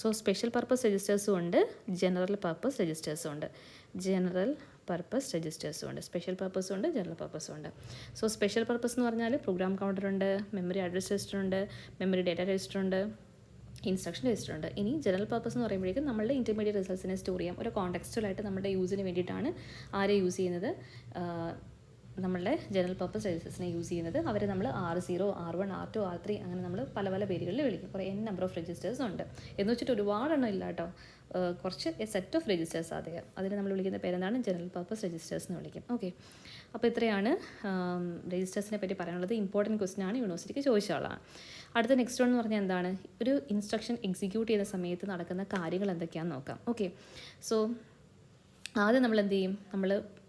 So special purpose രജിസ്റ്റേഴ്സും ഉണ്ട്, ജനറൽ പർപ്പസ് രജിസ്റ്റേഴ്സും ഉണ്ട്. ജനറൽ പർപ്പസ് രജിസ്റ്റേഴ്സും ഉണ്ട്. സ്പെഷ്യൽ പർപ്പസും ഉണ്ട്, ജനറൽ പർപ്പസും ഉണ്ട്. സോ സ്പെഷ്യൽ പർപ്പസ് എന്ന് പറഞ്ഞാൽ പ്രോഗ്രാം കൗണ്ടർ ഉണ്ട്, മെമ്മറി അഡ്രസ് രജിസ്റ്റർ ഉണ്ട്, മെമ്മറി ഡേറ്റ രജിസ്റ്റർ ഉണ്ട്, ഇൻസ്ട്രക്ഷൻ രജിസ്റ്റർ ഉണ്ട്. ഇനി ജനറൽ പർപ്പസ് എന്ന് പറയുമ്പോഴേക്കും നമ്മളുടെ ഇൻ്റർമീഡിയറ്റ് റിസൾട്ട്സിനെ സ്റ്റോർ ചെയ്യാം. ഒരു കോണ്ടെക്സ്റ്റുവലായിട്ട് നമ്മുടെ യൂസിന് വേണ്ടിയിട്ടാണ് ആരെ യൂസ് ചെയ്യുന്നത്, നമ്മളുടെ ജനറൽ പർപ്പസ് രജിസ്റ്റേഴ്സിനെ യൂസ് ചെയ്യുന്നത്. അവരെ നമ്മൾ R0, R1, R2, R3 അങ്ങനെ നമ്മൾ പല പല പേരുകളിൽ വിളിക്കും. കുറേ നമ്പർ ഓഫ് രജിസ്റ്റേഴ്സ് ഉണ്ട് എന്ന് വെച്ചിട്ട് ഒരുപാടെണ്ണം ഇല്ല കേട്ടോ. കുറച്ച് സെറ്റ് ഓഫ് രജിസ്റ്റേഴ്സ് അതിനെ നമ്മൾ വിളിക്കുന്ന പേരെന്താണ്, ജനറൽ പർപ്പസ് രജിസ്റ്റേഴ്സ് എന്ന് വിളിക്കും. ഓക്കെ, അപ്പോൾ ഇത്രയാണ് രജിസ്റ്റേഴ്സിനെ പറ്റി പറയാനുള്ളത്. ഇമ്പോർട്ടൻറ്റ് ക്വസ്റ്റ്യൻ ആണ്, യൂണിവേഴ്സിറ്റിക്ക് ചോദിച്ച ആളാണ്. അടുത്ത നെക്സ്റ്റ് വൺ എന്ന് പറഞ്ഞാൽ എന്താണ്, ഒരു ഇൻസ്ട്രക്ഷൻ എക്സിക്യൂട്ട് ചെയ്യുന്ന സമയത്ത് നടക്കുന്ന കാര്യങ്ങൾ എന്തൊക്കെയാണെന്ന് നോക്കാം. ഓക്കെ, സോ ആദ്യം നമ്മൾ എന്ത് ചെയ്യും,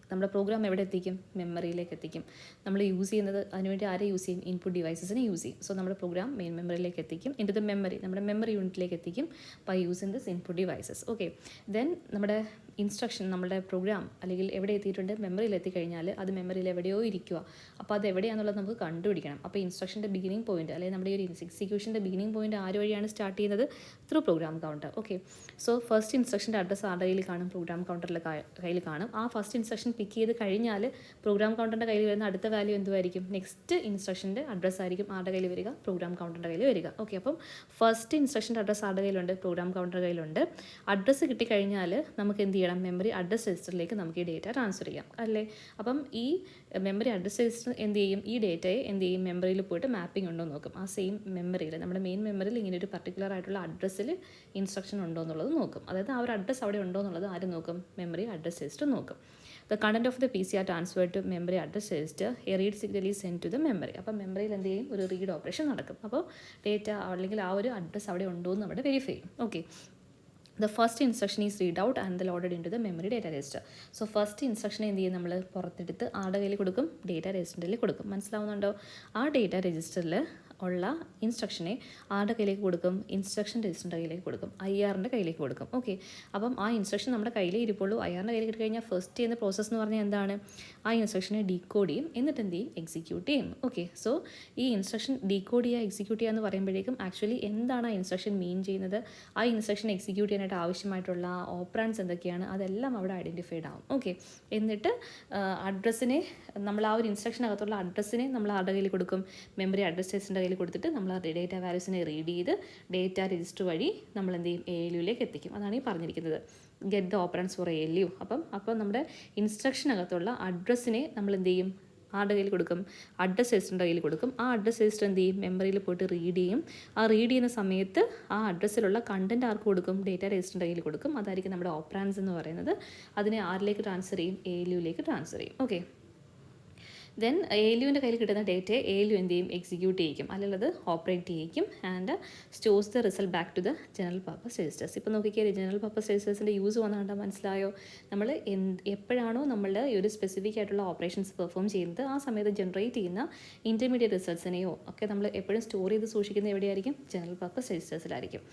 നമ്മുടെ പ്രോഗ്രാം എവിടെ എത്തിക്കും, മെമ്മറിയിലേക്ക് എത്തിക്കും. നമ്മൾ യൂസ് ചെയ്യുന്നത് അതിനുവേണ്ടി ആരെ യൂസ് ചെയ്യും, ഇൻപുട്ട് ഡിവൈസസിനെ യൂസ് ചെയ്യും. സോ നമ്മുടെ പ്രോഗ്രാം മെയിൻ മെമ്മറിയിലേക്ക് എത്തിക്കും, ഇൻ ടു ദ മെമ്മറി, നമ്മുടെ മെമ്മറി യൂണിറ്റിലേക്ക് എത്തിക്കും by using this input devices. Okay, then നമ്മുടെ ഇൻസ്ട്രക്ഷൻ, നമ്മുടെ പ്രോഗ്രാം അല്ലെങ്കിൽ എവിടെ എത്തിയിട്ടുണ്ട്, മെമ്മറിയിൽ എത്തിക്കഴിഞ്ഞാൽ അത് മെമ്മറിയിൽ എവിടെയോ ഇരിക്കുക. അപ്പോൾ അത് എവിടെയാണെന്നുള്ളത് നമുക്ക് കണ്ടുപിടിക്കണം. അപ്പോൾ ഇൻസ്ട്രക്ഷൻ്റെ ബിഗിനിങ് പോയിന്റ് അല്ലെങ്കിൽ നമ്മുടെ ഈ ഒരു എക്സിക്യൂഷൻ്റെ ബിഗിനിങ് പോയിന്റ് ആര് വഴിയാണ് സ്റ്റാർട്ട് ചെയ്യുന്നത്, through program counter. Okay, so first ഇൻസ്ട്രക്ഷൻ്റെ അഡ്രസ്സ് ആരുടെ കയ്യിൽ കാണും, പ്രോഗ്രാം കൗണ്ടറിലെ കയ്യിൽ കാണും. ആ ഫസ്റ്റ് ഇൻസ്ട്രക്ഷൻ പിക്ക് ചെയ്ത് കഴിഞ്ഞാൽ പ്രോഗ്രാം കൗണ്ടറിൻ്റെ കയ്യിൽ വരുന്ന അടുത്ത വാല്യൂ എന്തുമായിരിക്കും, നെക്സ്റ്റ് ഇൻസ്ട്രക്ഷൻ്റെ അഡ്രസ്സ് ആയിരിക്കും ആരുടെ കയ്യിൽ വരിക, പ്രോഗ്രാം കൗണ്ടറിൻ്റെ കയ്യിൽ വരിക. ഓക്കെ, അപ്പം ഫസ്റ്റ് ഇൻസ്ട്രക്ഷൻ്റെ അഡ്രസ്സ് ആരുടെ കയ്യിലുണ്ട്, പ്രോഗ്രാം കൗണ്ടറിൻ്റെ കയ്യിലുണ്ട്. അഡ്രസ്സ് കിട്ടിക്കഴിഞ്ഞാൽ നമുക്ക് എന്ത് ചെയ്യണം, മെമ്മറി അഡ്രസ് രജിസ്റ്ററിലേക്ക് നമുക്ക് ഈ ഡേറ്റ ട്രാൻസ്ഫർ ചെയ്യാം അല്ലേ. അപ്പം ഈ മെമ്മറി അഡ്രസ് രജിസ്റ്റർ എന്ത് ചെയ്യും, ഈ ഡേറ്റയെ എന്ത് ചെയ്യും, മെമ്മറിയിൽ പോയിട്ട് മാപ്പിംഗ് ഉണ്ടോ നോക്കും. ആ സെയിം മെമ്മറിയിൽ, നമ്മുടെ മെയിൻ മെമ്മറിയിൽ ഇങ്ങനെ ഒരു പർട്ടിക്കുലർ ആയിട്ടുള്ള അഡ്രസ്സിൽ ഇൻസ്ട്രക്ഷൻ ഉണ്ടോ എന്നുള്ളത് നോക്കും. അതായത് ആ ഒരു അഡ്രസ്സ് അവിടെ ഉണ്ടോ എന്നുള്ളത് ആര് നോക്കും, മെമ്മറി അഡ്രസ് രജിസ്റ്റർ നോക്കും. The content of the PCR transferred to memory address register, a read signal is sent to the memory. അപ്പോൾ മെമ്മറിയിൽ എന്ത് ചെയ്യും, ഒരു റീഡ് ഓപ്പറേഷൻ നടക്കും. അപ്പോൾ ഡേറ്റ അല്ലെങ്കിൽ ആ ഒരു അഡ്രസ്സ് അവിടെ ഉണ്ടോ എന്ന് അവിടെ വെരിഫൈ ചെയ്യും. Okay, the first instruction is read out and loaded into the memory data register. So first instruction എന്ത് ചെയ്യും, നമ്മൾ പുറത്തെടുത്ത് ആരുടെ കയ്യിൽ കൊടുക്കും, ഡേറ്റ രജിസ്റ്ററിൽ കൊടുക്കും. മനസ്സിലാവുന്നുണ്ടോ? ആ ഡേറ്റ രജിസ്റ്ററിൽ ഉള്ള ഇൻസ്ട്രക്ഷനെ ആരുടെ കയ്യിലേക്ക് കൊടുക്കും, ഇൻസ്ട്രക്ഷൻ രജിസ്റ്ററിൻ്റെ കയ്യിലേക്ക് കൊടുക്കും, IRൻ്റെ കയ്യിലേക്ക് കൊടുക്കും. ഓക്കെ, അപ്പം ആ ഇൻസ്ട്രക്ഷൻ നമ്മുടെ കയ്യിലേ ഇരിപ്പുള്ളൂ. IRൻ്റെ കയ്യിൽ കിട്ടി കഴിഞ്ഞാൽ ഫസ്റ്റ് ചെയ്യുന്ന പ്രോസസ്സ് എന്ന് പറഞ്ഞാൽ എന്താണ്, ആ ഇൻസ്ട്രക്ഷനെ ഡീകോഡ് ചെയ്യും, എന്നിട്ട് എന്ത് ചെയ്യും, എക്സിക്യൂട്ട് ചെയ്യും. ഓക്കെ, സോ ഈ ഇൻസ്ട്രക്ഷൻ ഡീകോഡ് ചെയ്യുക, എക്സിക്യൂട്ട് ചെയ്യുക എന്ന് പറയുമ്പോഴേക്കും ആക്ച്വലി എന്താണ് ആ ഇൻസ്ട്രക്ഷൻ മീൻ ചെയ്യുന്നത്, ആ ഇൻസ്ട്രക്ഷൻ എക്സിക്യൂട്ട് ചെയ്യാനായിട്ട് ആവശ്യമായിട്ടുള്ള ഓപ്പറാൻഡ്സ് എന്തൊക്കെയാണ്, അതെല്ലാം അവിടെ ഐഡൻറ്റിഫൈഡ് ആവും. ഓക്കെ, എന്നിട്ട് അഡ്രസ്സിനെ നമ്മൾ ആ ഒരു ഇൻസ്ട്രക്ഷനകത്തുള്ള അഡ്രസ്സിനെ നമ്മൾ ആരുടെ കയ്യിൽ കൊടുക്കും, മെമ്മറി അഡ്രസ് രജിസ്റ്ററിൻ്റെ കയ്യിൽ കൊടുത്തിട്ട് നമ്മൾ ആ ഡേറ്റ വാല്യൂസിനെ റീഡ് ചെയ്ത് ഡേറ്റ രജിസ്റ്റർ വഴി നമ്മൾ എന്ത് ചെയ്യും, ALUയിലേക്ക് എത്തിക്കും. അതാണ് ഈ പറഞ്ഞിരിക്കുന്നത്, get the operands for ALU. അപ്പം നമ്മുടെ ഇൻസ്ട്രക്ഷനകത്തുള്ള അഡ്രസ്സിനെ നമ്മൾ എന്ത് ചെയ്യും, ആരുടെ കയ്യിൽ കൊടുക്കും, അഡ്രസ് രജിസ്റ്ററിൻ്റെ കയ്യിൽ കൊടുക്കും. ആ അഡ്രസ് രജിസ്റ്റർ എന്ത് ചെയ്യും, മെമ്മറിയിൽ പോയിട്ട് റീഡ് ചെയ്യും. ആ റീഡ് ചെയ്യുന്ന സമയത്ത് ആ അഡ്രസ്സിലുള്ള കണ്ടൻറ്റ് ആർക്ക് കൊടുക്കും, ഡേറ്റ രജിസ്റ്ററിൻ്റെ കയ്യിൽ കൊടുക്കും. അതായിരിക്കും നമ്മുടെ ഓപ്പറാൻഡ്സ് എന്ന് പറയുന്നത്. അതിനെ ആരിലേക്ക് ട്രാൻസ്ഫർ ചെയ്യും, ALUയിലേക്ക് ട്രാൻസ്ഫർ ചെയ്യും. ഓക്കെ, ദെൻ ALUവിൻ്റെ കയ്യിൽ കിട്ടുന്ന ഡേറ്റയെ ALU എന്ത് ചെയ്യും, എക്സിക്യൂട്ട് ചെയ്യിക്കും, അല്ലെങ്കിൽ അത് ഓപ്പറേറ്റ് ചെയ്യിക്കും and stores the result back to the general purpose registers. ഇപ്പോൾ നോക്കിയാൽ ജനറൽ പർപ്പസ് രജിസ്റ്റേഴ്സിൻ്റെ യൂസ് വന്നു കണ്ടാൽ മനസ്സിലായോ, നമ്മൾ എപ്പോഴാണോ നമ്മളുടെ ഈ ഒരു സ്പെസിഫിക് ആയിട്ടുള്ള ഓപ്പറേഷൻസ് പെർഫോം ചെയ്യുന്നത് ആ സമയത്ത് ജനറേറ്റ് ചെയ്യുന്ന ഇൻ്റർമീഡിയറ്റ് റിസൾട്ട്സിനെയോ ഒക്കെ നമ്മൾ എപ്പോഴും സ്റ്റോർ ചെയ്ത് സൂക്ഷിക്കുന്നത് എവിടെയായിരിക്കും, ജനറൽ പർപ്പസ് രജിസ്റ്റേഴ്സിലായിരിക്കും.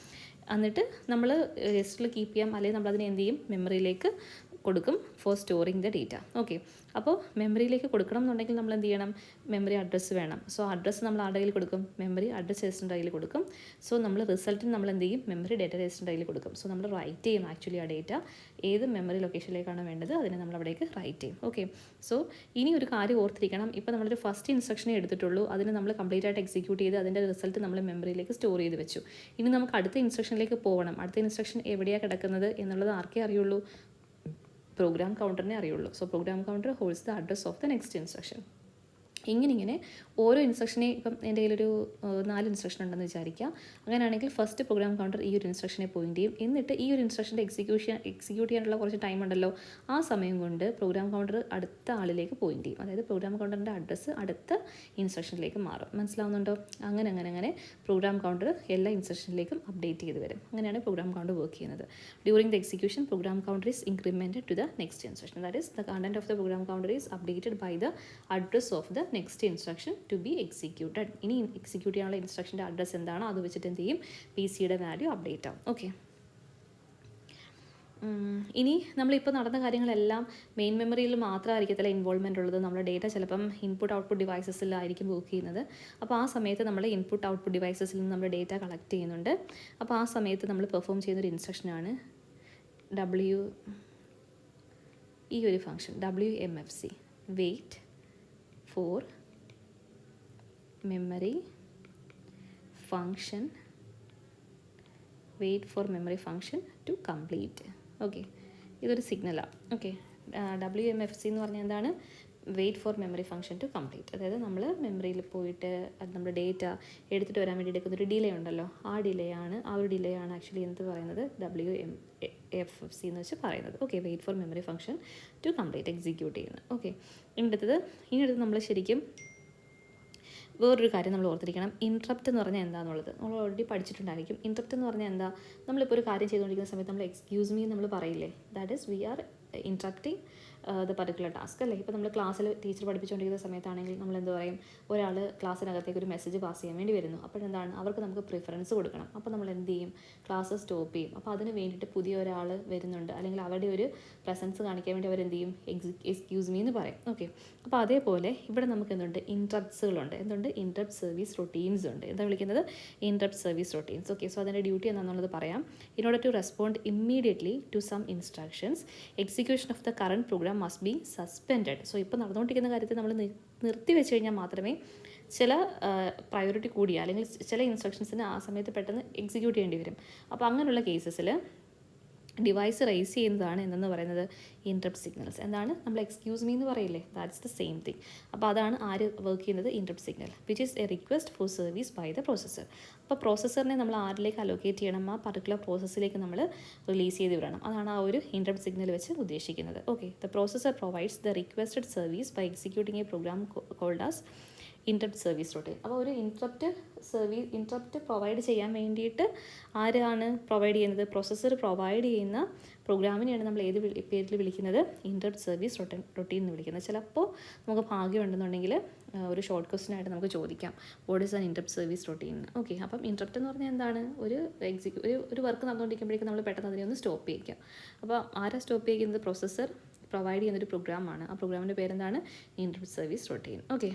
എന്നിട്ട് നമ്മൾ രജിസ്റ്ററിൽ കീപ്പ് ചെയ്യാം, അല്ലെങ്കിൽ നമ്മളതിനെ എന്ത് ചെയ്യും, മെമ്മറിയിലേക്ക് കൊടുക്കും four storing the data. Okay, അപ്പോൾ മെമ്മറിയിലേക്ക് കൊടുക്കണം എന്നുണ്ടെങ്കിൽ നമ്മൾ എന്ത് ചെയ്യണം, മെമ്മറി അഡ്രസ്സ് വേണം. സോ അഡ്രസ്സ് നമ്മൾ ആരുടെ കയ്യിൽ കൊടുക്കും, മെമ്മറി അഡ്രസ് രജിസ്റ്ററിൻ്റെ കയ്യിൽ കൊടുക്കും. സോ നമ്മൾ റിസൾട്ടിന് നമ്മൾ എന്ത് ചെയ്യും, മെമ്മറി ഡേറ്റ രജിസ്റ്ററിൻ്റെ കയ്യിൽ കൊടുക്കും. സോ നമ്മൾ റൈറ്റ് ചെയ്യും ആക്ച്വലി ആ ഡേറ്റ ഏത് മെമ്മറി ലൊക്കേഷനിലേക്കാണ് വേണ്ടത് അതിനെ നമ്മൾ അവിടേക്ക് റൈറ്റ് ചെയ്യും. ഓക്കെ, സോ ഇനി ഒരു കാര്യം ഓർത്തിരിക്കണം, ഇപ്പോൾ നമ്മളൊരു ഫസ്റ്റ് ഇൻസ്ട്രക്ഷനെ എടുത്തിട്ടുള്ളൂ, അതിന് നമ്മൾ കംപ്ലീറ്റ് ആയിട്ട് എക്സിക്യൂട്ട് ചെയ്ത് അതിൻ്റെ റിസൾട്ട് നമ്മൾ മെമ്മറിയിലേക്ക് സ്റ്റോർ ചെയ്ത് വെച്ചു. ഇനി നമുക്ക് അടുത്ത ഇൻസ്ട്രക്ഷനിലേക്ക് പോകണം. അടുത്ത ഇൻസ്ട്രക്ഷൻ എവിടെയാണ് കിടക്കുന്നത് എന്നുള്ളത് ആർക്കേ അറിയുള്ളൂ, പ്രോഗ്രാം കൗണ്ടറിനെ അറിയുള്ളൂ. So program counter holds the address of the next instruction. ഇങ്ങനെ ഓരോ ഇൻസ്ട്രക്ഷനെ, ഇപ്പം എൻ്റെ കയ്യിലൊരു 4 ഇൻസ്ട്രക്ഷൻ ഉണ്ടെന്ന് വിചാരിക്കുക. അങ്ങനെയാണെങ്കിൽ ഫസ്റ്റ് പ്രോഗ്രാം കൗണ്ടർ ഈ ഒരു ഇൻസ്ട്രക്ഷനെ പോയിന്റ് ചെയ്യും. എന്നിട്ട് ഈ ഒരു ഇൻസ്ട്രക്ഷൻ്റെ എക്സിക്യൂട്ട് ചെയ്യാനുള്ള കുറച്ച് ടൈം ഉണ്ടല്ലോ, ആ സമയം കൊണ്ട് പ്രോഗ്രാം കൗണ്ടർ അടുത്ത ആളിലേക്ക് പോയിന്റ് ചെയ്യും. അതായത് പ്രോഗ്രാം കൗണ്ടറിൻ്റെ അഡ്രസ്സ് അടുത്ത ഇൻസ്ട്രക്ഷനിലേക്ക് മാറും. മനസ്സിലാവുന്നുണ്ടോ? അങ്ങനെ പ്രോഗ്രാം കൗണ്ടർ എല്ലാ ഇൻസ്ട്രക്ഷനിലേക്കും അപ്ഡേറ്റ് ചെയ്ത് വരും. അങ്ങനെയാണ് പ്രോഗ്രാം കൗണ്ടർ വർക്ക് ചെയ്യുന്നത്. During the execution program counter is incremented to the next instruction. That is the content of the program counter is updated by the address of the next instruction to be executed. ഇനി execute ചെയ്യാനുള്ള ഇൻസ്ട്രക്ഷൻ്റെ address എന്താണോ അത് വെച്ചിട്ട് എന്ത് ചെയ്യും, PC-യുടെ value update ആവും. ഓക്കെ, ഇനി നമ്മളിപ്പോൾ നടന്ന കാര്യങ്ങളെല്ലാം മെയിൻ മെമ്മറിയിൽ മാത്രമായിരിക്കത്തില്ല ഇൻവോൾവ്മെൻ്റ് ഉള്ളത്. നമ്മുടെ ഡേറ്റ ചിലപ്പം ഇൻപുട്ട് ഔട്ട്പുട്ട് ഡിവൈസസിലായിരിക്കും വർക്ക് ചെയ്യുന്നത്. അപ്പോൾ ആ സമയത്ത് നമ്മൾ ഇൻപുട്ട് ഔട്ട്പുട്ട് ഡിവൈസസിൽ നിന്ന് നമ്മൾ ഡേറ്റ കളക്ട് ചെയ്യുന്നുണ്ട്. അപ്പോൾ ആ സമയത്ത് നമ്മൾ പെർഫോം ചെയ്യുന്നൊരു ഇൻസ്ട്രക്ഷനാണ് ഈ ഒരു function WMFC, wait for memory function, wait for memory function to complete. Okay, ഇതൊരു സിഗ്നലാണ്. ഓക്കെ, WMFC എന്ന് പറഞ്ഞാൽ എന്താണ്? Wait for memory function to complete. അതായത് നമ്മൾ മെമ്മറിയിൽ പോയിട്ട് അത് നമ്മുടെ ഡേറ്റ എടുത്തിട്ട് വരാൻ വേണ്ടി എടുക്കുന്നൊരു ഡിലേ ഉണ്ടല്ലോ, ആ ഒരു ഡിലേ ആണ് ആക്ച്വലി എന്ത് പറയുന്നത്? WMFC എന്ന് വെച്ച് പറയുന്നത്. Okay, wait for memory function to complete execute ചെയ്യുന്നത്. ഓക്കെ, ഇനി അടുത്തത് നമ്മൾ ശരിക്കും വേറൊരു കാര്യം നമ്മൾ ഓർത്തിരിക്കണം. ഇൻട്രപ്റ്റ് എന്ന് പറഞ്ഞാൽ എന്താണെന്നുള്ളത് നമ്മൾ ഓൾറെഡി പഠിച്ചിട്ടുണ്ടായിരിക്കും. ഇൻട്രപ്റ്റ് എന്ന് പറഞ്ഞാൽ എന്താ? നമ്മളിപ്പോൾ ഒരു കാര്യം ചെയ്തുകൊണ്ടിരിക്കുന്ന സമയത്ത് നമ്മൾ എക്സ്ക്യൂസ് മീ നമ്മൾ പറയില്ലേ? That is we are interrupting the particular task അല്ലേ? ഇപ്പോൾ നമ്മൾ ക്ലാസ്സിൽ ടീച്ചർ പഠിപ്പിച്ചുകൊണ്ടിരിക്കുന്ന സമയത്താണെങ്കിൽ നമ്മൾ എന്ത് പറയും? ഒരാൾ ക്ലാസ്സിനകത്തേക്ക് ഒരു മെസ്സേജ് പാസ് ചെയ്യാൻ വേണ്ടി വരുന്നു. അപ്പോഴെന്താണ്? അവർക്ക് നമുക്ക് പ്രിഫറൻസ് കൊടുക്കണം. അപ്പോൾ നമ്മൾ എന്ത് ചെയ്യും? ക്ലാസ് സ്റ്റോപ്പ് ചെയ്യും. അപ്പോൾ അതിന് വേണ്ടിയിട്ട് പുതിയ ഒരാൾ വരുന്നുണ്ട്, അല്ലെങ്കിൽ അവരുടെ ഒരു പ്രസൻസ് കാണിക്കാൻ വേണ്ടി അവരെന്ത് ചെയ്യും? എക്സ്ക്യൂസ് മീ എന്ന് പറയും. ഓക്കെ, അപ്പോൾ അതേപോലെ ഇവിടെ നമുക്ക് എന്തുണ്ട്? ഇൻട്രപ്റ്റ്സുകളുണ്ട്. എന്തുണ്ട്? ഇൻട്രപ്റ്റ് സർവീസ് റൊട്ടീൻസ് ഉണ്ട്. എന്താ വിളിക്കുന്നത്? Interrupt service routines. Okay, so അതിൻ്റെ ഡ്യൂട്ടി എന്താണെന്നുള്ളത് പറയാം. In order to respond immediately to some instructions, execution of the current program must be suspended. So ഇപ്പോൾ നടന്നുകൊണ്ടിരിക്കുന്ന കാര്യത്തിൽ നമ്മൾ നിർത്തി വെച്ച് കഴിഞ്ഞാൽ മാത്രമേ ചില പ്രയോറിറ്റി കൂടിയ അല്ലെങ്കിൽ ചില ഇൻസ്ട്രക്ഷൻസിന് ആ സമയത്ത് പെട്ടെന്ന് എക്സിക്യൂട്ട് ചെയ്യേണ്ടി വരും. അപ്പോൾ അങ്ങനെയുള്ള കേസസിൽ ഡിവൈസ് റൈസ് ചെയ്യുന്നതാണ് എന്തെന്ന് പറയുന്നത്? Interrupt signals. എന്താണ്? നമ്മൾ എക്സ്ക്യൂസ് മീ എന്ന് പറയില്ലേ? That's the same thing. അപ്പോൾ അതാണ് ആര് വർക്ക് ചെയ്യുന്നത്? Interrupt signal, which is a request for service by the processor. അപ്പോൾ പ്രോസസ്സറിനെ നമ്മൾ ആരിലേക്ക് അലോക്കേറ്റ് ചെയ്യണം? ആ പർട്ടിക്കുലർ പ്രോസസ്സിലേക്ക് നമ്മൾ റിലീസ് ചെയ്ത് വിടണം. അതാണ് ആ ഒരു ഇൻട്രപ്റ്റ് സിഗ്നൽ വെച്ച് ഉദ്ദേശിക്കുന്നത്. Okay, the processor provides the requested service by executing a program called as interrupt service routine. അപ്പോൾ ഒരു ഇൻട്രപ്റ്റ് പ്രൊവൈഡ് ചെയ്യാൻ വേണ്ടിയിട്ട് ആരാണ് പ്രൊവൈഡ് ചെയ്യുന്നത്? പ്രോസസ്സർ പ്രൊവൈഡ് ചെയ്യുന്ന പ്രോഗ്രാമിനെയാണ് നമ്മൾ ഏത് പേരിൽ വിളിക്കുന്നത്? ഇൻട്രപ്റ്റ് സർവീസ് റൊട്ടീൻ എന്ന് വിളിക്കുന്നത്. ചിലപ്പോൾ നമുക്ക് ഭാഗ്യമുണ്ടെന്നുണ്ടെങ്കിൽ ഒരു ഷോർട്ട് ക്വസ്റ്റ്യൻ ആയിട്ട് നമുക്ക് ചോദിക്കാം, what is an interrupt service routine? Okay, അപ്പം ഇൻട്രപ്റ്റ് എന്ന് പറഞ്ഞാൽ എന്താണ്? ഒരു വർക്ക് നടന്നുകൊണ്ടിരിക്കുമ്പോഴേക്കും നമ്മൾ പെട്ടെന്ന് അതിനെ ഒന്ന് സ്റ്റോപ്പ് ചെയ്യിക്കുക. അപ്പോൾ ആരാ സ്റ്റോപ്പ് ചെയ്യുന്നത്? പ്രോസസ്സർ പ്രൊവൈഡ് ചെയ്യുന്നൊരു പ്രോഗ്രാമാണ്. ആ പ്രോഗ്രാമിൻ്റെ പേരെന്താണ്? Interrupt service routine. ഓക്കെ.